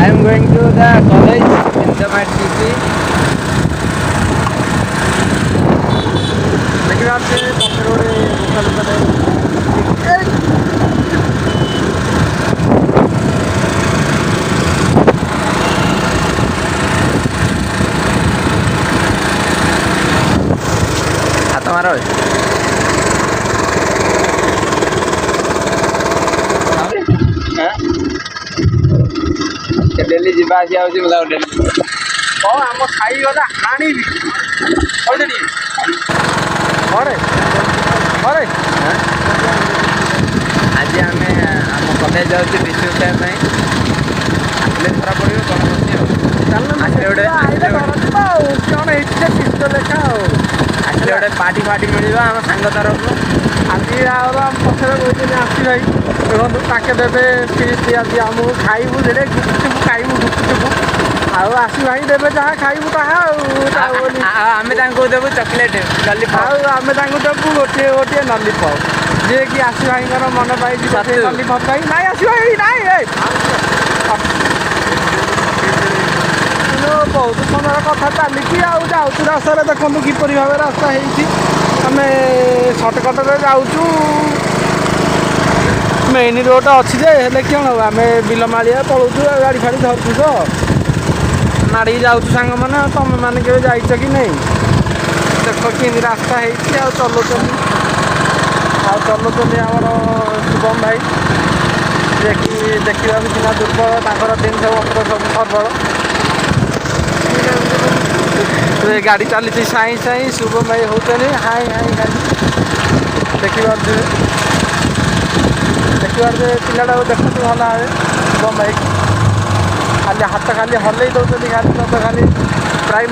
I am going to the college in the my city. ଦେଖିବା ସେ ପଛରେ ଗୋଟେ ଦୋକାନ ହାତ ମାର ଡେଲି ଯିବା ଆସିବା ହଉଛି ମୁଁ ତାକୁ ଡେଲି ହଁ ଆମ ଖାଇଗଲା ଆଣିବି କହିଦେଲି ଘରେ ଘରେ ଆଜି ଆମେ ଆମ କଲେଜ ଯାଉଛୁ ବିଷୟ ଉଠାଇବା ପାଇଁ ଆସିଲେ ଧରା ପଡ଼ିବ କ'ଣ କରୁଛି ଆଉ ଚାଲୁନ ଆସିଲେ ଆଉ କ'ଣ ହେଇଛି ଯେ ଶିଷ୍ଟ ଲେଖା ଆଉ ଆସିଲେ ଗୋଟେ ପାର୍ଟି ଫାର୍ଟି ମିଳିବ ଆମ ସାଙ୍ଗ ତରଫରୁ ଆଜି ଆଉ ଆମ ପଛରେ କହୁଛନ୍ତି ଆସି ଭାଇ ଦେଖନ୍ତୁ ତାକେ ଦେବେ ଫିସ୍ ଆଜି ଆମକୁ ଖାଇବୁ ଦେଲେ ଗୁପଚୁପ୍ ଖାଇବୁ ଗୁପଚୁପ୍ ଆଉ ଆସି ଭାଇ ଦେବେ ଯାହା ଖାଇବୁ ତାହା ଆଉ ଆମେ ତାଙ୍କୁ ଦେବୁ ଚକୋଲେଟ୍ ଲଲିପପ୍ ଆଉ ଆମେ ତାଙ୍କୁ ଦେବୁ ଗୋଟିଏ ଗୋଟିଏ ଲଲିପପ୍ ଯିଏକି ଆସି ଭାଇଙ୍କର ମନ ପାଇଛି ସତୁ। ଲଲିପପ୍ ପାଇଁ ନାଇଁ ଆସି ଭାଇ ନାଇଁ ବହୁତ ସମୟ କଥା ଚାଲିଛି ଆଉ ଯାଉଛୁ ରାସ୍ତାରେ ଦେଖନ୍ତୁ କିପରି ଭାବେ ରାସ୍ତା ହେଇଛି ଆମେ ସର୍ଟକଟ୍ରେ ଯାଉଛୁ ମେନ୍ ରୋଡ଼ ଅଛି ଯେ ହେଲେ କ'ଣ ହବ ଆମେ ବିଲମାଳିଆ ପଳଉଛୁ ଗାଡ଼ି ଫାଡ଼ି ଧରୁଛୁ ତ ମାଡ଼ିକି ଯାଉଛୁ ସାଙ୍ଗମାନେ ଆଉ ତମେମାନେ କେବେ ଯାଇଛ କି ନାହିଁ ଦେଖ କେମିତି ରାସ୍ତା ହେଇଛି ଆଉ ଚଲଉଛନ୍ତି ଆମର ଶୁଭମ ଭାଇ ଯିଏକି ଦେଖିବାକୁ ସିନା ଦୁର୍ବଳ ତାଙ୍କର ଜିନିଷ ପତ୍ର ସବୁ ସର୍ବଳ ଗାଡ଼ି ଚାଲିଛି ସାଇଁ ସାଇଁ ଶୁଭମ ଭାଇ ହେଉଛନ୍ତି ହାଇ ହାଇ ଗାଡ଼ି ଦେଖିପାରୁଥିବେ ପିଲାଟାକୁ ଦେଖନ୍ତୁ ଭଲ ଭାବେ ଶୁଭମ ଭାଇ ଖାଲି ହାତ ଖାଲି ହଲେଇ ଦେଉଛନ୍ତି ଖାଲି ଖାଲି ପ୍ରାଇମ୍